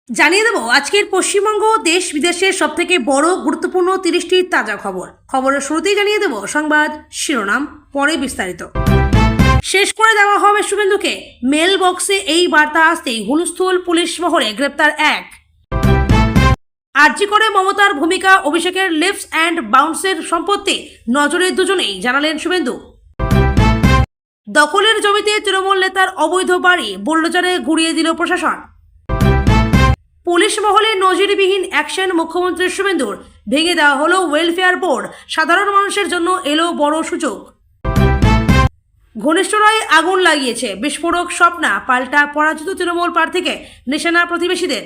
জানিয়ে দেব আজকের পশ্চিমবঙ্গ দেশ বিদেশের সবথেকে বড় গুরুত্বপূর্ণ 30টি তাজা খবর। খবরের শুরুতেই জানিয়ে দেব সংবাদ শিরোনাম, পরে বিস্তারিত। শেষ করে দেওয়া হবে শুভেন্দুকে, মেল বক্সে এই বার্তা আসতেই হুলস্থুল পুলিশ মহলে। গ্রেপ্তার এক। আরজি করে মমতার ভূমিকা, অভিষেকের লিফটস অ্যান্ড বাউন্সের সম্পত্তি নজরে দুজনেই, জানালেন শুভেন্দু। দখলের জমিতে তৃণমূল নেতার অবৈধ বাড়ি বুলডোজারে ঘুরিয়ে দিল প্রশাসন। পুলিশ মহলে নজিরবিহীন অ্যাকশন মুখ্যমন্ত্রী শুভেন্দুর, ভেঙে দেওয়া হলো ওয়েলফেয়ার বোর্ড, সাধারণ মানুষের জন্য এলো বড় সুযোগ। ঘনিষ্ঠরাই আগুন লাগিয়েছে, বিস্ফোরক স্বপ্না, পাল্টা পরাজিত তৃণমূল প্রার্থীকে নিশানা প্রতিবেশীদের।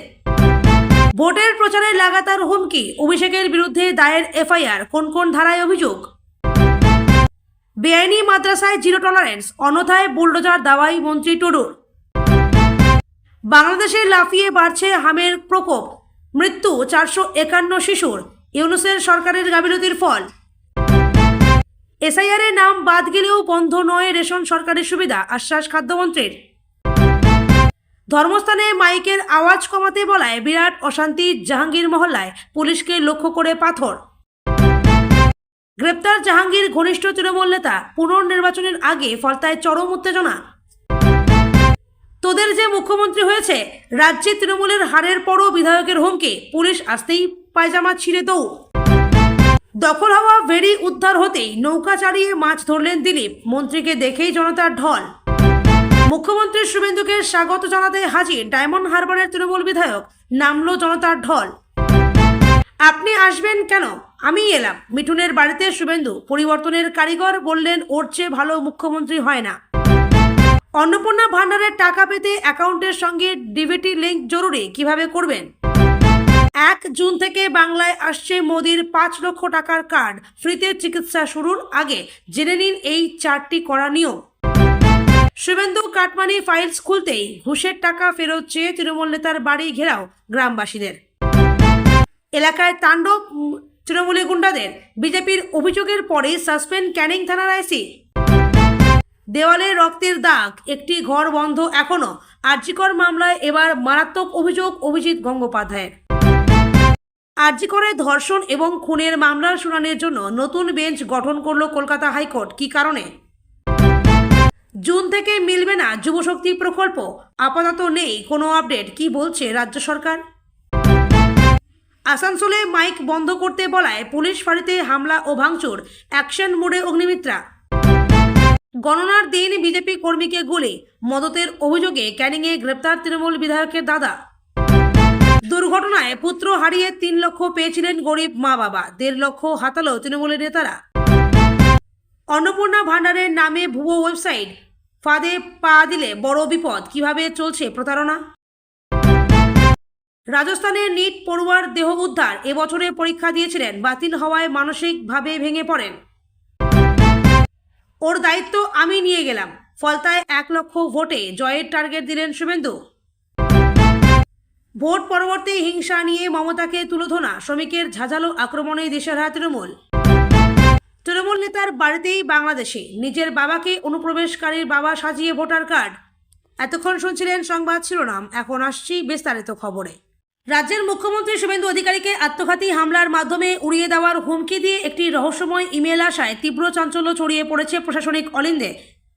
ভোটের প্রচারে লাগাতার হুমকি, অভিষেকের বিরুদ্ধে দায়ের এফআইআর, কোন কোন ধারায় অভিযোগ। বেআইনি মাদ্রাসায় জিরো টলারেন্স, অন্যথায় বুলডোজার দাওয়াই মন্ত্রী টুডুর। বাংলাদেশে লাফিয়ে বাড়ছে হামের প্রকোপ, মৃত্যু 451 শিশুর, ইউনূসের সরকারের গাফিলতির ফল। এসআইআর এর নাম বাদ গেলেও বন্ধ নয় রেশন সরকারি সুবিধা, আশ্বাস খাদ্যমন্ত্রীর। ধর্মস্থানে মাইকের আওয়াজ কমাতে বলায় বিরাট অশান্তি জাহাঙ্গীর মহল্লায়, পুলিশকে লক্ষ্য করে পাথর। গ্রেপ্তার জাহাঙ্গীর ঘনিষ্ঠ তৃণমূল নেতা, পুনর্নির্বাচনের আগে ফলতায় চরম উত্তেজনা। তোদের যে মুখ্যমন্ত্রী হয়েছে, রাজ্যে তৃণমূলের হারের পরও বিধায়কের হুমকি, পুলিশ আসতেই পায়জামা ছিঁড়ে দৌড়। দখল হওয়া ভেড়ি উদ্ধার হতেই নৌকা চালিয়ে মাছ ধরলেন দিলীপ, মন্ত্রীকে দেখেই জনতার ঢল। মুখ্যমন্ত্রী শুভেন্দুকে স্বাগত জানাতে হাজির ডায়মন্ড হারবারের তৃণমূল বিধায়ক, নামলো জনতার ঢল। আপনি আসবেন কেন, আমি এলাম, মিঠুনের বাড়িতে শুভেন্দু, পরিবর্তনের কারিগর, বললেন ওর চেয়ে ভালো মুখ্যমন্ত্রী হয় না। অন্নপূর্ণা ভান্ডারের টাকা পেতে অ্যাকাউন্টের সঙ্গে ডিবিটি লিঙ্ক জরুরি, কিভাবে করবেন। 1 জুন থেকে বাংলায় আসছে মোদির 5 লক্ষ টাকার কার্ড, ফ্রিতে চিকিৎসা শুরুর আগে জেনে নিন এই 4টি করা নিয়ম। শুভেন্দু কাটমানি ফাইলস খুলতেই ঘুষের টাকা ফেরত চেয়ে তৃণমূল নেতার বাড়ি ঘেরাও গ্রামবাসীদের। এলাকায় তাণ্ডব তৃণমূলী গুন্ডাদের, বিজেপির অভিযোগের পরে সাসপেন্ড ক্যানিং থানার আইসি। দেওয়ালে রক্তের দাগ, একটি ঘর বন্ধ এখনো, আরজিকর মামলায় এবার মারাত্মক অভিযোগ অভিজিৎ গঙ্গোপাধ্যায়ের। আরজিকরে ধর্ষণ এবং খুনের মামলার শুনানির জন্য নতুন বেঞ্চ গঠন করল কলকাতা হাইকোর্ট, কি কারণে। জুন থেকে মিলবে না যুবশক্তি প্রকল্প, আপাতত নেই কোনো আপডেট, কি বলছে রাজ্য সরকার। আসানসোলে মাইক বন্ধ করতে বলায় পুলিশ ফাঁড়িতে হামলা ও ভাঙচুর, অ্যাকশন মোডে অগ্নিমিত্রা। গণনার দিন বিজেপি কর্মীকে গুলি, মদতের অভিযোগে ক্যানিংয়ে গ্রেপ্তার তৃণমূল বিধায়কের দাদা। দুর্ঘটনায় পুত্র হারিয়ে 3 লক্ষ পেয়েছিলেন গরিব মা বাবা, 1.5 লক্ষ হাতালো তৃণমূলের নেতারা। অন্নপূর্ণা ভান্ডারের নামে ভুয়ো ওয়েবসাইট, ফাঁদে পা দিলে বড় বিপদ, কিভাবে চলছে প্রতারণা। রাজস্থানের নিট পড়ুয়ার দেহ উদ্ধার, এবছরে পরীক্ষা দিয়েছিলেন, বাতিল হওয়ায় মানসিকভাবে ভেঙে পড়েন। ওর দায়িত্ব আমি নিয়ে গেলাম, ফলতায় 1 লক্ষ ভোটে জয়ের টার্গেট দিলেন শুভেন্দু। ভোট পরবর্তী হিংসা নিয়ে মমতাকে তুলোধনা, শ্রমিকের ঝাঁঝালো আক্রমণে দিশেহারা তৃণমূল। তৃণমূল নেতার বাড়িতেই বাংলাদেশে নিজের বাবাকে অনুপ্রবেশকারীর বাবা সাজিয়ে ভোটার কার্ড। এতক্ষণ শুনছিলেন সংবাদ শিরোনাম, এখন আসছি বিস্তারিত খবরে। রাজ্যের মুখ্যমন্ত্রী শুভেন্দু অধিকারীকে আত্মঘাতী হামলার মাধ্যমে উড়িয়ে দেওয়ার হুমকি দিয়ে একটি রহস্যময় ইমেল আসায় তীব্র চাঞ্চল্য ছড়িয়ে পড়েছে প্রশাসনিক অলিন্দে।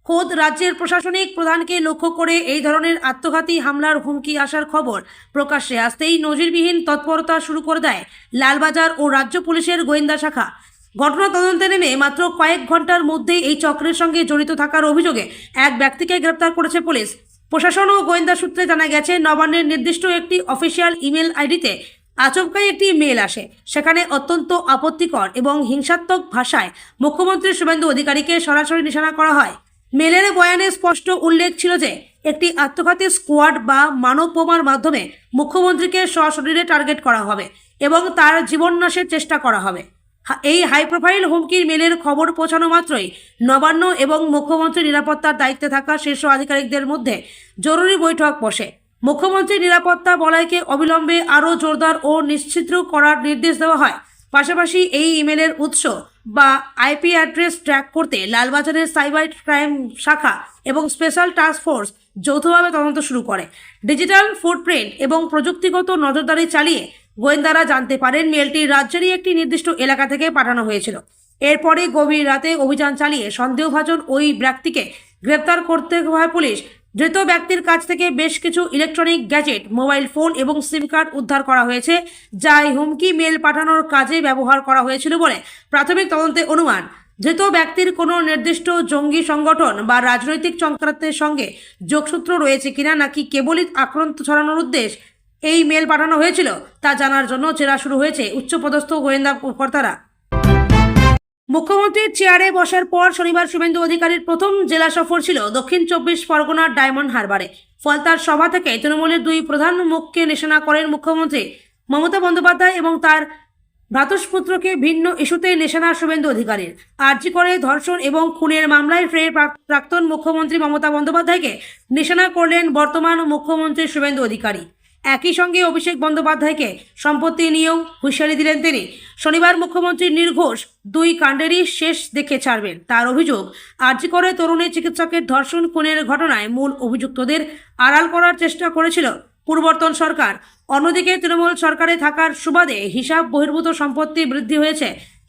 খোদ রাজ্যের প্রশাসনিক প্রধানকে লক্ষ্য করে এই ধরনের আত্মঘাতী হামলার হুমকি আসার খবর প্রকাশ্যে আসতেই নজিরবিহীন তৎপরতা শুরু করে দেয় লালবাজার ও রাজ্য পুলিশের গোয়েন্দা শাখা। ঘটনা তদন্তে নেমে মাত্র কয়েক ঘন্টার মধ্যেই এই চক্রের সঙ্গে জড়িত থাকার অভিযোগে এক ব্যক্তিকে গ্রেপ্তার করেছে পুলিশ। প্রশাসন ও গোয়েন্দা সূত্রে জানা গেছে, নবান্নের নির্দিষ্ট একটি অফিসিয়াল ইমেল আইডিতে আচমকাই একটি মেল আসে। সেখানে অত্যন্ত আপত্তিকর এবং হিংসাত্মক ভাষায় মুখ্যমন্ত্রী শুভেন্দু অধিকারীকে সরাসরি নিশানা করা হয়। মেলের বয়ানে স্পষ্ট উল্লেখ ছিল যে একটি আত্মঘাতী স্কোয়াড বা মানব বোমার মাধ্যমে মুখ্যমন্ত্রীকে সশরীরে টার্গেট করা হবে এবং তার জীবননাশের চেষ্টা করা হবে। এই হাই প্রোফাইল হুমকির মেলের খবর পৌঁছানো মাত্রই নবান্ন এবং মুখ্যমন্ত্রী নিরাপত্তার দায়িত্বে থাকা শীর্ষ আধিকারিকদের মধ্যে জরুরি বৈঠক বসে। মুখ্যমন্ত্রী নিরাপত্তা বলয়কে অবিলম্বে আরও জোরদার ও নিশ্চিত করার নির্দেশ দেওয়া হয়। পাশাপাশি এই ইমেলের উৎস বা আইপি অ্যাড্রেস ট্র্যাক করতে লালবাজারের সাইবার ক্রাইম শাখা এবং স্পেশাল টাস্ক ফোর্স যৌথভাবে তদন্ত শুরু করে। ডিজিটাল ফুটপ্রিন্ট এবং প্রযুক্তিগত নজরদারি চালিয়ে গোয়েন্দারা জানতে পারেন মেলটি রাজ্যেরই একটি নির্দিষ্ট এলাকা থেকে পাঠানো হয়েছিল। এরপরে গভীর রাতে অভিযান চালিয়ে সন্দেহভাজন ওই ব্যক্তিকে গ্রেপ্তার করতে হয় পুলিশ। ধৃত ব্যক্তির কাছ থেকে বেশ কিছু ইলেকট্রনিক গ্যাজেট, মোবাইল ফোন এবং সিম কার্ড উদ্ধার করা হয়েছে, যা এই হুমকি মেল পাঠানোর কাজে ব্যবহার করা হয়েছিল বলে প্রাথমিক তদন্তে অনুমান। ধৃত ব্যক্তির কোনো নির্দিষ্ট জঙ্গি সংগঠন বা রাজনৈতিক চক্রান্তের সঙ্গে যোগসূত্র রয়েছে কিনা, নাকি কেবলই আক্রান্ত ছড়ানোর উদ্দেশ্য এই মেল পাঠানো হয়েছিল তা জানার জন্য জেরা শুরু হয়েছে উচ্চপদস্থ গোয়েন্দা কর্তারা। মুখ্যমন্ত্রীর চেয়ারে বসার পর শনিবার শুভেন্দু অধিকারীর প্রথম জেলা সফর ছিল দক্ষিণ 24 পরগনার ডায়মন্ড হারবারে। ফলতার সভা থেকে তৃণমূলের দুই প্রধান মুখকে নিশানা করেন মুখ্যমন্ত্রী মমতা বন্দ্যোপাধ্যায় এবং তার ভ্রাতুষ্পুত্রকে ভিন্ন ইস্যুতে নিশানা শুভেন্দু অধিকারীর। আরজি করে ধর্ষণ এবং খুনের মামলায় ফের প্রাক্তন মুখ্যমন্ত্রী মমতা বন্দ্যোপাধ্যায়কে নিশানা করলেন বর্তমান মুখ্যমন্ত্রী শুভেন্দু অধিকারী। একই সঙ্গে অভিষেক বন্দ্যোপাধ্যায়কে সম্পত্তি নিয়েও হুঁশিয়ারি দিলেন তিনি। শনিবার মুখ্যমন্ত্রী নির্ঘোষ দুই কাণ্ডেরই শেষ দেখে ছাড়বেন। তার অভিযোগ, আরজি করে তরুণী চিকিৎসকের ধর্ষণ খুনের ঘটনায় মূল অভিযুক্তদের আড়াল করার চেষ্টা করেছিল পূর্ববর্তন সরকার। অন্যদিকে তৃণমূল সরকারে থাকার সুবাদে হিসাব বহির্ভূত সম্পত্তি বৃদ্ধি হয়েছে।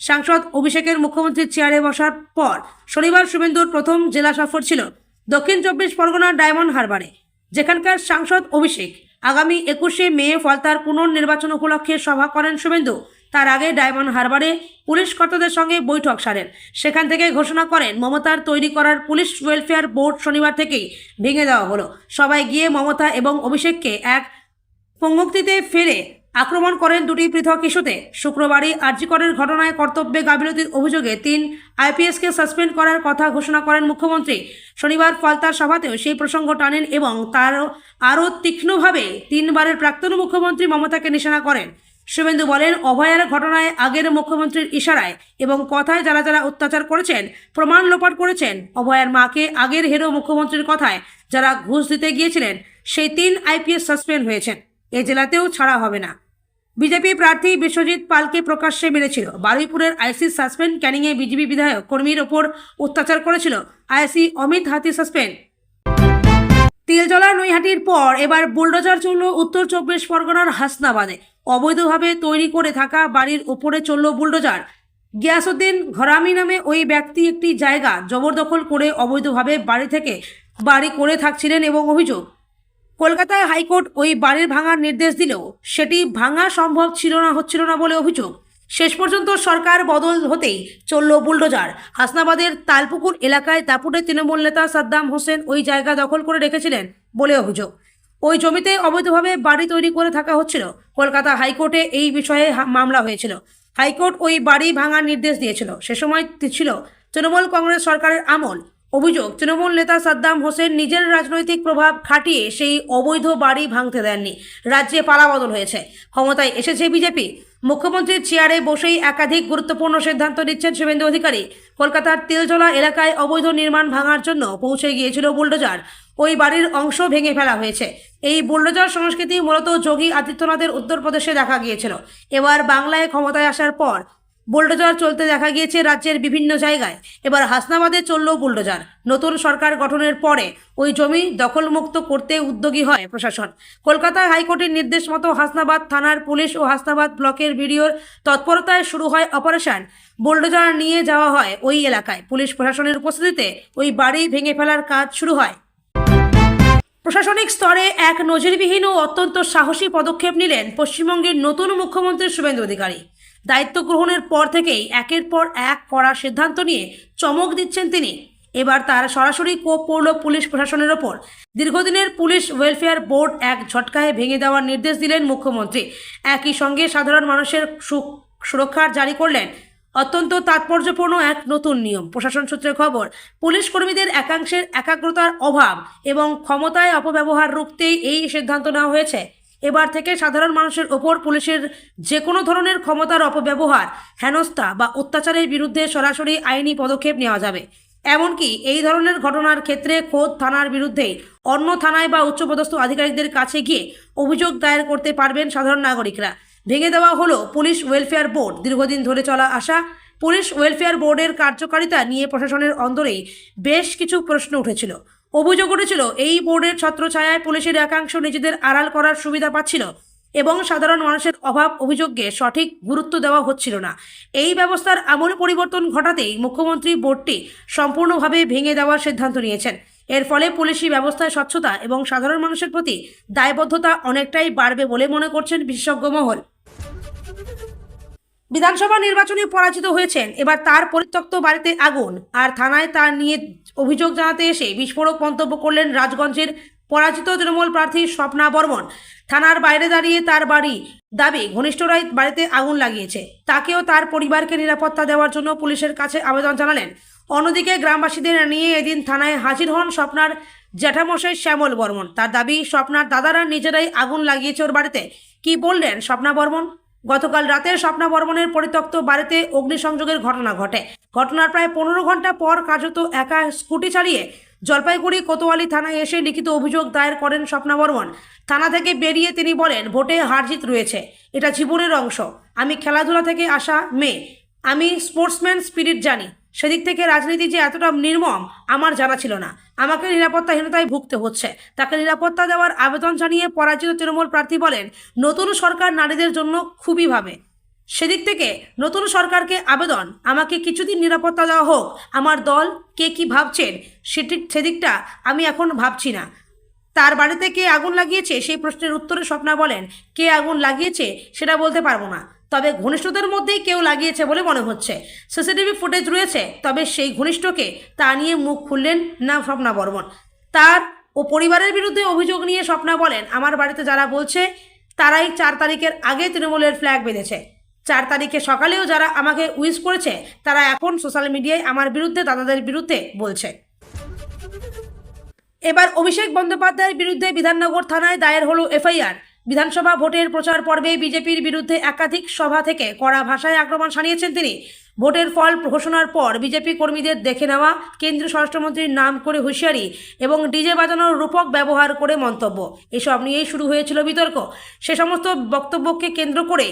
সাংসদ অভিষেকের মুখ্যমন্ত্রীর চেয়ারে বসার পর শনিবার শুভেন্দুর প্রথম জেলা সফর ছিল দক্ষিণ 24 পরগনার ডায়মন্ড হারবারে, যেখানকার সাংসদ অভিষেক আগামী 21শে মে ফলতার পুনর্নির্বাচন উপলক্ষে সভা করেন শুভেন্দু। তার আগে ডায়মন্ড হারবারে পুলিশ কর্তাদের সঙ্গে বৈঠক সারেন। সেখান থেকে ঘোষণা করেন মমতার তৈরি করার পুলিশ ওয়েলফেয়ার বোর্ড শনিবার থেকেই ভেঙে দেওয়া হলো। সবাই গিয়ে মমতা এবং অভিষেককে এক পঙ্গুক্তিতে ফেলে আক্রমণ করেন দুটি পৃথক ইস্যুতে। শুক্রবারই আরজি করের ঘটনায় কর্তব্যে গাফিলতির অভিযোগে 3 আইপিএসকে সাসপেন্ড করার কথা ঘোষণা করেন মুখ্যমন্ত্রী। শনিবার ফলতার সভাতেও সেই প্রসঙ্গ টানেন এবং আরও তীক্ষ্ণভাবে 3 বারের প্রাক্তন মুখ্যমন্ত্রী মমতাকে নিশানা করেন। শুভেন্দু বলেন, অভয়ার ঘটনায় আগের মুখ্যমন্ত্রীর ইশারায় এবং কথায় যারা যারা অত্যাচার করেছেন, প্রমাণ লোপাট করেছেন, অভয়ার মাকে আগের হিরো মুখ্যমন্ত্রীর কথায় যারা ঘুষ দিতে গিয়েছিলেন, সেই 3 আইপিএস সাসপেন্ড হয়েছেন। এ জেলাতেও ছাড়া হবে না। বিজেপি প্রার্থী বিশ্বজিৎ পালকে প্রকাশ্যে মেরেছিল। বারুইপুরের আইসি সাসপেন্ড। ক্যানিংয়ে বিজেপি বিধায়ক কর্মীর ওপর অত্যাচার করেছিল আইসি অমিত হাতি সাসপেন্ড। তিলজলা নৈহাটির পর এবার বুলডোজার চলল উত্তর 24 পরগনার হাসনাবাদে। অবৈধভাবে তৈরি করে থাকা বাড়ির উপরে চলল বুলডোজার। গিয়াসউদ্দিন ঘরামি নামে ওই ব্যক্তি একটি জায়গা জবরদখল করে অবৈধভাবে বাড়ি করে থাকছিলেন এবং অভিযোগ, কলকাতায় হাইকোর্ট ওই বাড়ির ভাঙার নির্দেশ দিলেও সেটি ভাঙা সম্ভব হচ্ছিল না বলে অভিযোগ। শেষ পর্যন্ত সরকার বদল হতেই চলল বুলডোজার। হাসনাবাদের তালপুকুর এলাকায় দাপুটে তৃণমূল নেতা সাদ্দাম হোসেন ওই জায়গা দখল করে রেখেছিলেন বলে অভিযোগ। ওই জমিতে অবৈধভাবে বাড়ি তৈরি করে থাকা হচ্ছিল। কলকাতা হাইকোর্টে এই বিষয়ে মামলা হয়েছিল। হাইকোর্ট ওই বাড়ি ভাঙার নির্দেশ দিয়েছিল। সে সময় ছিল তৃণমূল কংগ্রেস সরকারের আমল। অভিযোগ, তৃণমূল নেতা সাদ্দাম হোসেন নিজের রাজনৈতিক প্রভাব খাটিয়ে সেই অবৈধ বাড়ি ভাঙতে দেননি। রাজ্যে পালাবদল হয়েছে, ক্ষমতায় এসেছে বিজেপি। মুখ্যমন্ত্রীর চেয়ারে বসেই একাধিক গুরুত্বপূর্ণ সিদ্ধান্ত নিচ্ছেন শুভেন্দু অধিকারী। কলকাতার তিলজলা এলাকায় অবৈধ নির্মাণ ভাঙার জন্য পৌঁছে গিয়েছিল বুলডোজার। ওই বাড়ির অংশ ভেঙে ফেলা হয়েছে। এই বুলডোজার সংস্কৃতি মূলত যোগী আদিত্যনাথের উত্তরপ্রদেশে দেখা গিয়েছিল। এবার বাংলায় ক্ষমতায় আসার পর বুলডোজার চলতে দেখা গিয়েছে রাজ্যের বিভিন্ন জায়গায়। এবার হাসনাবাদে চলল বুলডোজার। নতুন সরকার গঠনের পরে ওই জমি দখলমুক্ত করতে উদ্যোগী হয় প্রশাসন। কলকাতা হাইকোর্টের নির্দেশ মতো হাসনাবাদ থানার পুলিশ ও হাসনাবাদ ব্লকের বিডিওর তৎপরতায় শুরু হয় অপারেশন। বুলডোজার নিয়ে যাওয়া হয় ওই এলাকায়। পুলিশ প্রশাসনের উপস্থিতিতে ওই বাড়ি ভেঙে ফেলার কাজ শুরু হয়। প্রশাসনিক স্তরে এক নজিরবিহীন ও অত্যন্ত সাহসী পদক্ষেপ নিলেন পশ্চিমবঙ্গের নতুন মুখ্যমন্ত্রী শুভেন্দু অধিকারী। দায়িত্ব গ্রহণের পর থেকেই একের পর এক কড়া সিদ্ধান্ত নিয়ে চমক দিচ্ছেন তিনি। এবার তার সরাসরি কোপ পড়ল পুলিশ প্রশাসনের ওপর। দীর্ঘদিনের পুলিশ ওয়েলফেয়ার বোর্ড এক ঝটকায় ভেঙে দেওয়ার নির্দেশ দিলেন মুখ্যমন্ত্রী। একই সঙ্গে সাধারণ মানুষের সুরক্ষার জারি করলেন অত্যন্ত তাৎপর্যপূর্ণ এক নতুন নিয়ম। প্রশাসন সূত্রে খবর, পুলিশ কর্মীদের একাংশের একাগ্রতার অভাব এবং ক্ষমতায় অপব্যবহার রুখতেই এই সিদ্ধান্ত নেওয়া হয়েছে। এবার থেকে সাধারণ মানুষের ওপর পুলিশের যে কোনো ধরনের ক্ষমতার অপব্যবহার, হেনস্থা বা অত্যাচারের বিরুদ্ধে সরাসরি আইনি পদক্ষেপ নেওয়া যাবে। এমনকি এই ধরনের ঘটনার ক্ষেত্রে খোদ থানার বিরুদ্ধেই অন্য থানায় বা উচ্চপদস্থ আধিকারিকদের কাছে গিয়ে অভিযোগ দায়ের করতে পারবেন সাধারণ নাগরিকরা। ভেঙে দেওয়া হলো পুলিশ ওয়েলফেয়ার বোর্ড। দীর্ঘদিন ধরে চলা আসা পুলিশ ওয়েলফেয়ার বোর্ডের কার্যকারিতা নিয়ে প্রশাসনের অন্দরেই বেশ কিছু প্রশ্ন উঠেছিল। অভিযোগ উঠেছিল এই বোর্ডের ছত্রছায়ায় পুলিশের একাংশ নিজেদের আড়াল করার সুবিধা পাচ্ছিল এবং সাধারণ মানুষের অভাব অভিযোগকে সঠিক গুরুত্ব দেওয়া হচ্ছিল না। এই ব্যবস্থার আমূল পরিবর্তন ঘটাতেই মুখ্যমন্ত্রী বোর্ডটি সম্পূর্ণভাবে ভেঙে দেওয়ার সিদ্ধান্ত নিয়েছেন। এর ফলে পুলিশি ব্যবস্থায় স্বচ্ছতা এবং সাধারণ মানুষের প্রতি দায়বদ্ধতা অনেকটাই বাড়বে বলে মনে করছেন বিশেষজ্ঞ মহল। বিধানসভা নির্বাচনে পরাজিত হয়েছেন, এবার তার পরিত্যক্ত বাড়িতে আগুন আর থানায় তার নিয়ে অভিযোগ জানাতে এসে বিস্ফোরক মন্তব্য করলেন রাজগঞ্জের পরাজিত তৃণমূল প্রার্থী স্বপ্না বর্মন। থানার বাইরে দাঁড়িয়ে তার বাড়ি দাবি ঘনিষ্ঠরাই বাড়িতে আগুন লাগিয়েছে, তাকেও তার পরিবারকে নিরাপত্তা দেওয়ার জন্য পুলিশের কাছে আবেদন জানালেন। অন্যদিকে গ্রামবাসীদের নিয়ে এদিন থানায় হাজির হন স্বপ্নার জ্যাঠামশাই শ্যামল বর্মন। তার দাবি স্বপ্নার দাদারা নিজেরাই আগুন লাগিয়েছে ওর বাড়িতে। কি বললেন স্বপ্না বর্মন? গতকাল রাতে স্বপ্না বর্মনের পরিত্যক্ত বাড়িতে অগ্নিসংযোগের ঘটনা ঘটে। ঘটনার প্রায় 15 ঘন্টা পর কার্যত একা স্কুটি চালিয়ে জলপাইগুড়ি কোতোয়ালি থানায় এসে লিখিত অভিযোগ দায়ের করেন স্বপ্না বর্মন। থানা থেকে বেরিয়ে তিনি বলেন, ভোটে হারজিত রয়েছে, এটা জীবনের অংশ। আমি খেলাধুলা থেকে আসা মেয়ে, আমি স্পোর্টসম্যান স্পিরিট জানি। সেদিক থেকে রাজনীতি যে এতটা নির্মম আমার জানা ছিল না। আমাকে নিরাপত্তাহীনতায় ভুগতে হচ্ছে। তাকে নিরাপত্তা দেওয়ার আবেদন জানিয়ে পরাজিত তৃণমূল প্রার্থী বলেন, নতুন সরকার নারীদের জন্য খুবই ভাবে। সেদিক থেকে নতুন সরকারকে আবেদন, আমাকে কিছুদিন নিরাপত্তা দেওয়া হোক। আমার দল কে কি ভাবছেন সেদিকটা আমি এখন ভাবছি না। তার বাড়িতে কে আগুন লাগিয়েছে সেই প্রশ্নের উত্তরে স্বপ্না বলেন, কে আগুন লাগিয়েছে সেটা বলতে পারবো না, তবে ঘনিষ্ঠদের মধ্যেই কেউ লাগিয়েছে বলে মনে হচ্ছে। সিসিটিভি ফুটেজ রয়েছে, তবে সেই ঘনিষ্ঠকে তা নিয়ে মুখ খুললেন না স্বপ্না বর্মন। তার ও পরিবারের বিরুদ্ধে অভিযোগ নিয়ে স্বপ্না বলেন, আমার বাড়িতে যারা বলছে তারাই 4 তারিখের আগে তৃণমূলের ফ্ল্যাগ বেঁধেছে। 4 তারিখে সকালেও যারা আমাকে উইশ করেছে তারা এখন সোশ্যাল মিডিয়ায় আমার বিরুদ্ধে, দাদাদের বিরুদ্ধে বলছে। এবার অভিষেক বন্দ্যোপাধ্যায়ের বিরুদ্ধে বিধাননগর থানায় দায়ের হলো এফআইআর। বিধানসভা ভোটের প্রচার পর্বে বিজেপির বিরুদ্ধে একাধিক সভা থেকে কড়া ভাষায় আক্রমণ শানিয়েছেন তিনি। ভোটের ফল ঘোষণার পর বিজেপি কর্মীদের দেখে নেওয়া, কেন্দ্রীয় স্বরাষ্ট্রমন্ত্রীর নাম করে হুঁশিয়ারি এবং ডিজে বাজানোর রূপক ব্যবহার করে মন্তব্য, এসব নিয়েই শুরু হয়েছিল বিতর্ক। সে সমস্ত বক্তব্যকে কেন্দ্র করে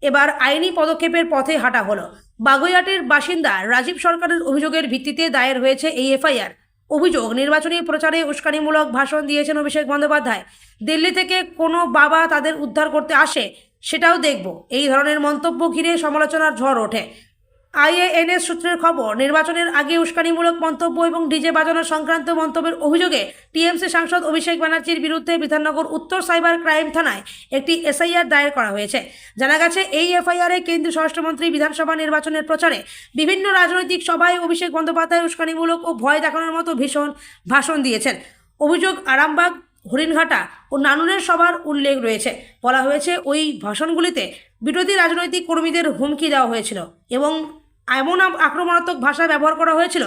এবার আইনি পদক্ষেপের পথে হাঁটা হলো। বাগুইআটির বাসিন্দা রাজীব সরকারের অভিযোগের ভিত্তিতে দায়ের হয়েছে এই এফআইআর। অভিযোগ, নির্বাচনী প্রচারে উস্কানিমূলক ভাষণ দিয়েছেন অভিষেক বন্দ্যোপাধ্যায়। দিল্লি থেকে কোনো বাবা তাদের উদ্ধার করতে আসে, সেটাও দেখব, এই ধরনের মন্তব্য ঘিরে সমালোচনার ঝড় ওঠে। আইএএনএস সূত্রের খবর, নির্বাচনের আগে উস্কানিমূলক মন্তব্য এবং ডিজে বাজানো সংক্রান্ত মন্তব্যের অভিযোগে টিএমসি সাংসদ অভিষেক ব্যানার্জির বিরুদ্ধে বিধাননগর উত্তর সাইবার ক্রাইম থানায় একটি এসআইআর দায়ের করা হয়েছে। জানা গেছে, এই এফআইআরে কেন্দ্রীয় স্বরাষ্ট্রমন্ত্রী বিধানসভা নির্বাচনের প্রচারে বিভিন্ন রাজনৈতিক সভায় অভিষেক বন্দ্যোপাধ্যায় উস্কানিমূলক ও ভয় দেখানোর মতো ভীষণ ভাষণ দিয়েছেন। অভিযোগ, আরামবাগ, হরিণঘাটা ও নানুরের সভার উল্লেখ রয়েছে। বলা হয়েছে, ওই ভাষণগুলিতে বিরোধী রাজনৈতিক কর্মীদের হুমকি দেওয়া হয়েছিল এবং এমন আক্রমণাত্মক ভাষা ব্যবহার করা হয়েছিল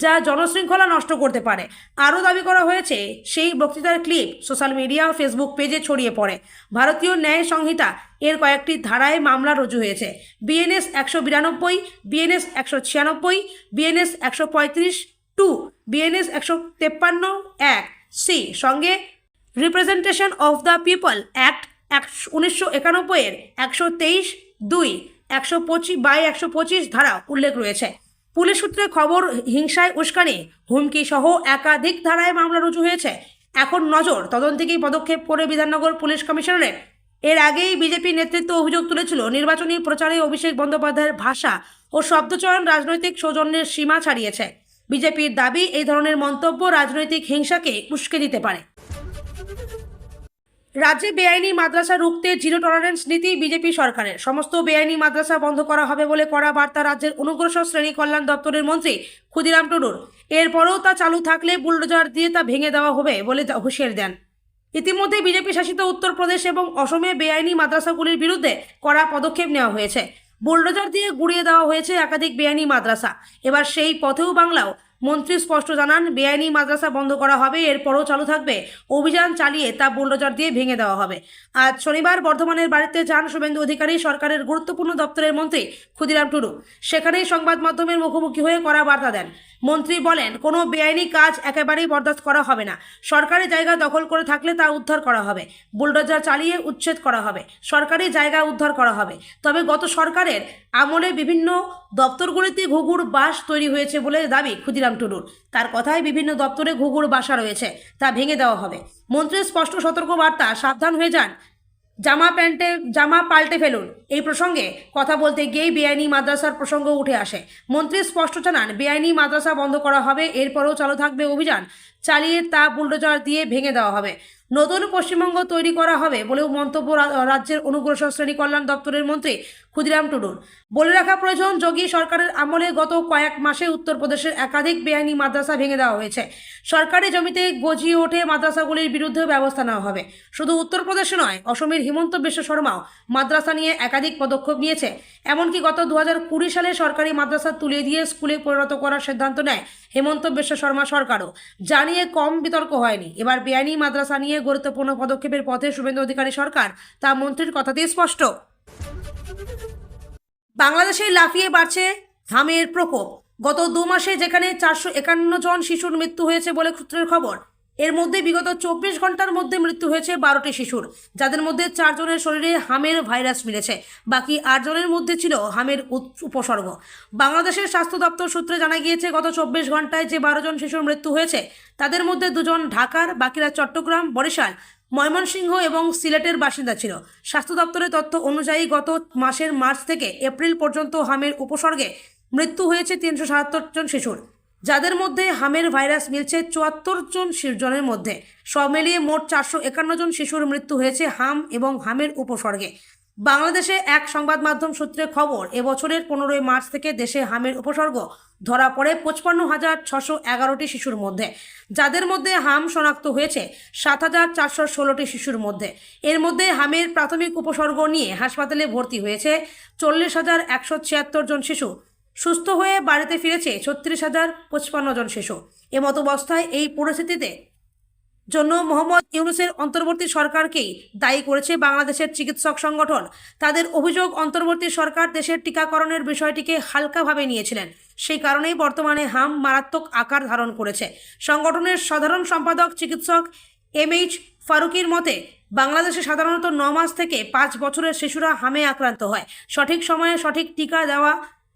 যা জনশৃঙ্খলা নষ্ট করতে পারে। আরও দাবি করা হয়েছে, সেই বক্তৃতার ক্লিপ সোশ্যাল মিডিয়া ও ফেসবুক পেজে ছড়িয়ে পড়ে। ভারতীয় ন্যায় সংহিতা এর কয়েকটি ধারায় মামলা রুজু হয়েছে। BNS 192, BNS 196, BNS 135-2, BNS 153-1 C সঙ্গে representation of the people act 1991 এর 123-2, 125 ধারা উল্লেখ রয়েছে। পুলিশ সূত্রে খবর, হিংসায় উস্কানি, হুমকি সহ একাধিক ধারায় মামলা রুজু হয়েছে। এখন নজর তদন্তেই পদক্ষেপ করে বিধাননগর পুলিশ কমিশনারের। এর আগেই বিজেপি নেতৃত্ব অভিযোগ তুলেছিল, নির্বাচনী প্রচারে অভিষেক বন্দ্যোপাধ্যায়ের ভাষা ও শব্দচয়ন রাজনৈতিক সৌজন্যের সীমা ছাড়িয়েছে। বিজেপির দাবি, এই ধরনের মন্তব্য রাজনৈতিক হিংসাকে উস্কে দিতে পারে। রাজ্যে বেআইনি মাদ্রাসা রুখতে জিরো টলারেন্স নীতি বিজেপি সরকারের। সমস্ত বেআইনি মাদ্রাসা বন্ধ করা হবে বলে করা বার্তা রাজ্যের অনুগ্রসর শ্রেণী কল্যাণ দপ্তরের মন্ত্রী ক্ষুদিরাম টুডুর। এরপরেও তা চালু থাকলে বুলডোজার দিয়ে তা ভেঙে দেওয়া হবে বলে হুঁশিয়ারি দেন। ইতিমধ্যে বিজেপি শাসিত উত্তরপ্রদেশ এবং অসমে বেআইনি মাদ্রাসাগুলির বিরুদ্ধে কড়া পদক্ষেপ নেওয়া হয়েছে। বুলডোজার দিয়ে গুঁড়িয়ে দেওয়া হয়েছে একাধিক বেআইনি মাদ্রাসা। এবার সেই পথেও বাংলাও। মন্ত্রী স্পষ্ট জানান, বেআইনি মাদ্রাসা বন্ধ করা হবে, এরপরও চালু থাকবে অভিযান চালিয়ে তা বুলডোজার দিয়ে ভেঙে দেওয়া হবে। আজ শনিবার বর্ধমানের বাড়িতে যান শুভেন্দু অধিকারী, সরকারের গুরুত্বপূর্ণ দপ্তরের মন্ত্রী ক্ষুদিরাম টুডু। সেখানেই সংবাদ মাধ্যমের মুখোমুখি হয়ে কড়া বার্তা দেন। মন্ত্রী বলেন, কোনো বেআইনি কাজ একেবারেই বরদাস্ত করা হবে না। সরকারি জায়গা দখল করে থাকলে তা উদ্ধার করা হবে, বুলডোজার চালিয়ে উচ্ছেদ করা হবে, সরকারি জায়গা উদ্ধার করা হবে। তবে গত সরকারের আমলে বিভিন্ন দপ্তরগুলিতে ঘুঘুর বাস তৈরি হয়েছে বলে দাবি ক্ষুদিরাম টুডুর। তার কথায় বিভিন্ন দপ্তরে ঘুঘুর বাসা রয়েছে, তা ভেঙে দেওয়া হবে। মন্ত্রীর স্পষ্ট সতর্কবার্তা, সাবধান হয়ে যান, জামা পাল্টে ফেলুন। এই প্রসঙ্গে কথা বলতে গিয়েই বেআইনি মাদ্রাসার প্রসঙ্গ উঠে আসে। মন্ত্রী স্পষ্ট জানান, বেআইনি মাদ্রাসা বন্ধ করা হবে, এরপরেও চালু থাকবে অভিযান, চালিয়ে তা বুলডোজার দিয়ে ভেঙে দেওয়া হবে। নতুন পশ্চিমবঙ্গ তৈরি করা হবে বলেও মন্তব্য রাজ্যের অনুগ্রসর শ্রেণী কল্যাণ দপ্তরের মন্ত্রী ক্ষুদিরাম টুডুর। বলে রাখা প্রয়োজন, যোগী সরকারের আমলে গত কয়েক মাসে উত্তরপ্রদেশের একাধিক বেআইনি মাদ্রাসা ভেঙে দেওয়া হয়েছে। সরকারি জমিতে গজিয়ে ওঠে মাদ্রাসাগুলির বিরুদ্ধেও ব্যবস্থা নেওয়া হবে। শুধু উত্তরপ্রদেশে নয়, অসমের হিমন্ত বিশ্ব শর্মাও মাদ্রাসা নিয়ে একাধিক পদক্ষেপ নিয়েছে। এমনকি গত 2020 সালে সরকারি মাদ্রাসা তুলে দিয়ে স্কুলে পরিণত করার সিদ্ধান্ত নেয় হিমন্ত বিশ্ব শর্মা সরকারও, যা নিয়ে কম বিতর্ক হয়নি। এবার বেআইনি মাদ্রাসা নিয়ে গুরুত্বপূর্ণ পদক্ষেপের পথে শুভেন্দু অধিকারী সরকার, তা মন্ত্রীর কথাতেই স্পষ্ট। বাংলাদেশে লাফিয়ে বাড়ছে হামের প্রকোপ। গত 2 মাসে যেখানে 451 জন শিশুর মৃত্যু হয়েছে বলে সূত্রের খবর, এর মধ্যে বিগত 24 ঘন্টার মধ্যে মৃত্যু হয়েছে 12টি শিশুর, যাদের মধ্যে 4 জনের শরীরে হামের ভাইরাস মিলেছে। বাকি 8 জনের মধ্যে ছিল হামের উপসর্গ। বাংলাদেশের স্বাস্থ্য দপ্তর সূত্রে জানা গিয়েছে, গত 24 ঘন্টায় যে 12 জন শিশুর মৃত্যু হয়েছে, তাদের মধ্যে 2 জন ঢাকার, বাকিরা চট্টগ্রাম, বরিশাল, ময়মনসিংহ এবং সিলেটের বাসিন্দা ছিল। স্বাস্থ্য দপ্তরের তথ্য অনুযায়ী গত মাসের মার্চ থেকে এপ্রিল পর্যন্ত হামের উপসর্গে মৃত্যু হয়েছে 377 জন শিশুর, যাদের মধ্যে হামের ভাইরাস মিলছে 74 জনের মধ্যে। সব মিলিয়ে মোট 451 জন শিশুর মৃত্যু হয়েছে হাম এবং হামের উপসর্গে। বাংলাদেশে এক সংবাদ মাধ্যম সূত্রে খবর, এবছরের 15 মার্চ থেকে দেশে হামের উপসর্গ ধরা পড়ে 55,611টি শিশুর মধ্যে, যাদের মধ্যে হাম শনাক্ত হয়েছে 7,416টি শিশুর মধ্যে। এর মধ্যে হামের প্রাথমিক উপসর্গ নিয়ে হাসপাতালে ভর্তি হয়েছে 40,176 জন শিশু। সুস্থ হয়ে বাড়িতে ফিরেছে 36,055 জন শিশু। এমত অবস্থায় এই পরিস্থিতিতে জন্য মোহাম্মদ ইউনূসের অন্তর্বর্তী সরকারকেই দায়ী করেছে বাংলাদেশের চিকিৎসক সংগঠন। তাদের অভিযোগ, অন্তর্বর্তী সরকার দেশের টিকাকরণের বিষয়টিকে হালকাভাবে নিয়েছিলেন, সেই কারণেই বর্তমানে হাম মারাত্মক আকার ধারণ করেছে। সংগঠনের সাধারণ সম্পাদক চিকিৎসক MH ফারুকির মতে, বাংলাদেশে সাধারণত 9 মাস থেকে 5 বছরের শিশুরা হামে আক্রান্ত হয়। সঠিক সময়ে সঠিক টিকা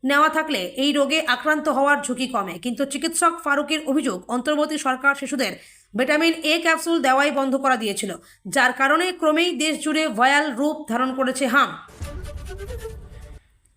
নেওয়া থাকলে এই রোগে আক্রান্ত হওয়ার ঝুঁকি কমে। কিন্তু চিকিৎসক ফারুকের অভিযোগ, অন্তর্বর্তী সরকার শিশুদের ভিটামিন A ক্যাপসুল দেওয়াই বন্ধ করা দিয়েছিল, যার কারণে ক্রমেই দেশ জুড়ে ভয়াল রূপ ধারণ করেছে হাম।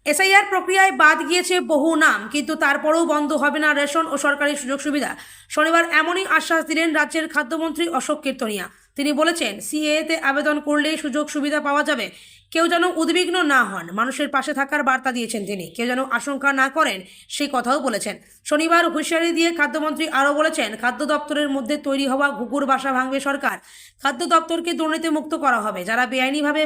SIR প্রক্রিয়ায় বাদ গিয়েছে বহু নাম, কিন্তু তারপরেও বন্ধ হবে না রেশন ও সরকারি সুযোগ সুবিধা। শনিবার এমনই আশ্বাস দিলেন রাজ্যের খাদ্যমন্ত্রী অশোক কীর্তনিয়া। তিনি বলেছেন, CAA-তে আবেদন করলেই সুযোগ সুবিধা পাওয়া যাবে। কেউ যেন উদ্বিগ্ন না হন, মানুষের পাশে থাকার বার্তা দিয়েছেন তিনি। কেউ যেন আশঙ্কা না করেন, সেই কথাও বলেছেন। শনিবার হুঁশিয়ারি দিয়ে খাদ্যমন্ত্রী আরও বলেছেন, খাদ্য দপ্তরের মধ্যে তৈরি হওয়া ঘুঘুর বাসা ভাঙবে সরকার। খাদ্য দপ্তরকে দুর্নীতিমুক্ত করা হবে। যারা বেআইনিভাবে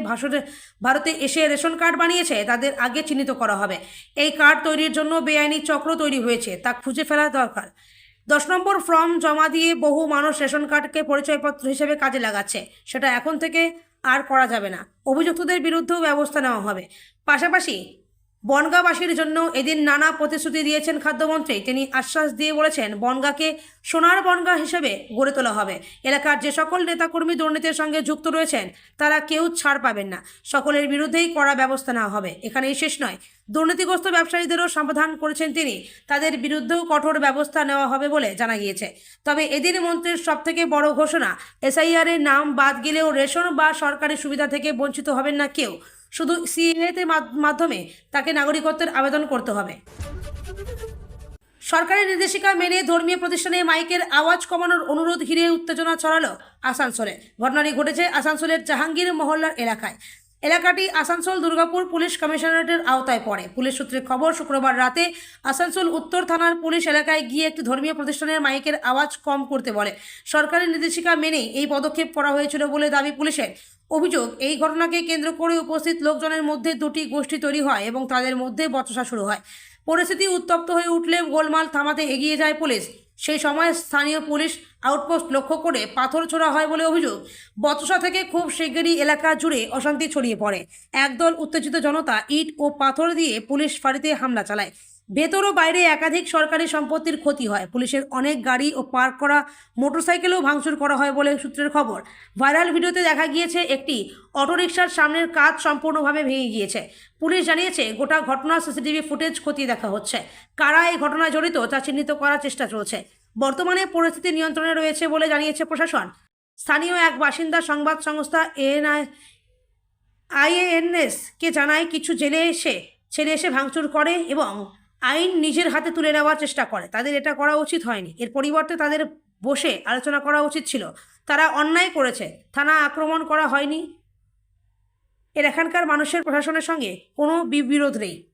ভারতে এসে রেশন কার্ড বানিয়েছে, তাদের আগে চিহ্নিত করা হবে। এই কার্ড তৈরির জন্য বেআইনি চক্র তৈরি হয়েছে, তা খুঁজে ফেলা দরকার। 10 নম্বর ফর্ম জমা দিয়ে বহু মানুষ রেশন কার্ডকে পরিচয়পত্র হিসেবে কাজে লাগাচ্ছে, সেটা এখন থেকে আর করা যাবে না। অভিযুক্তদের বিরুদ্ধেও ব্যবস্থা নেওয়া হবে। পাশাপাশি বনগাঁবাসীর জন্য এদিন নানা প্রতিশ্রুতি দিয়েছেন খাদ্যমন্ত্রী। তিনি আশ্বাস দিয়ে বলেছেন, বনগাঁকে সোনার বনগাঁ হিসেবে গড়ে তোলা হবে। এলাকার যে সকল নেতাকর্মী দুর্নীতির সঙ্গে যুক্ত রয়েছেন, তারা কেউ ছাড় পাবেন না। সকলের বিরুদ্ধেই কড়া ব্যবস্থা নেওয়া হবে। এখানেই শেষ নয়, দুর্নীতিগ্রস্ত ব্যবসায়ীদেরও সমাধান করেছেন তিনি। তাদের বিরুদ্ধেও কঠোর ব্যবস্থা নেওয়া হবে বলে জানা গিয়েছে। তবে এদিন মন্ত্রীর সবথেকে বড় ঘোষণা, SIR-এর নাম বাদ গেলেও রেশন বা সরকারি সুবিধা থেকে বঞ্চিত হবেন না কেউ। শুধু CAA-তে মাধ্যমে তাকে নাগরিকত্বের আবেদন করতে হবে। সরকারি নির্দেশিকা মেনে ধর্মীয় প্রতিষ্ঠানে মাইকের আওয়াজ কমানোর অনুরোধ ঘিরে উত্তেজনা ছড়ালো আসানসোলে। ঘটনাটি ঘটেছে আসানসোলের জাহাঙ্গীর মহল্লার এলাকায়। এলাকাটি আসানসোল দুর্গাপুর পুলিশ কমিশনারেটের আওতায় পড়ে। পুলিশ সূত্রে খবর, শুক্রবার রাতে আসানসোল উত্তর থানার পুলিশ এলাকায় গিয়ে একটি ধর্মীয় প্রতিষ্ঠানের মাইকের আওয়াজ কম করতে বলে। সরকারি নির্দেশিকা মেনেই এই পদক্ষেপ করা হয়েছিল বলে দাবি পুলিশের। অভিযোগ, এই ঘটনাকে কেন্দ্র করে উপস্থিত লোকজনের মধ্যে দুটি গোষ্ঠী তৈরি হয় এবং তাদের মধ্যে বচসা শুরু হয়। পরিস্থিতি উত্তপ্ত হয়ে উঠলে গোলমাল থামাতে এগিয়ে যায় পুলিশ। সেই সময় স্থানীয় পুলিশ আউটপোস্ট লক্ষ্য করে পাথর ছোড়া হয় বলে অভিযোগ। বচসা থেকে খুব শিগগিরই এলাকা জুড়ে অশান্তি ছড়িয়ে পড়ে। একদল উত্তেজিত জনতা ইট ও পাথর দিয়ে পুলিশ ফাঁড়িতে হামলা চালায়। ভেতর ও বাইরে একাধিক সরকারি সম্পত্তির ক্ষতি হয়। পুলিশের অনেক গাড়ি ও পার্ক করা মোটরসাইকেলও ভাঙচুর করা হয় বলে সূত্রের খবর। ভাইরাল ভিডিওতে দেখা গিয়েছে একটি অটোরিকশার সামনের কাচ সম্পূর্ণভাবে ভেঙে গিয়েছে। পুলিশ জানিয়েছে গোটা ঘটনার সিসিটিভি ফুটেজ খতিয়ে দেখা হচ্ছে। কারা এই ঘটনায় জড়িত তা চিহ্নিত করার চেষ্টা চলছে। বর্তমানে পরিস্থিতি নিয়ন্ত্রণে রয়েছে বলে জানিয়েছে প্রশাসন। স্থানীয় এক বাসিন্দা সংবাদ সংস্থা আইএএনএস-কে জানায়, কিছু ছেলে এসে ভাঙচুর করে এবং আইন নিজের হাতে তুলে নেওয়ার চেষ্টা করে। তাদের এটা করা উচিত হয়নি। এর পরিবর্তে তাদের বসে আলোচনা করা উচিত ছিল। তারা অন্যায় করেছে। থানা আক্রমণ করা হয়নি। এখানকার মানুষের প্রশাসনের সঙ্গে কোনো বিরোধ নেই।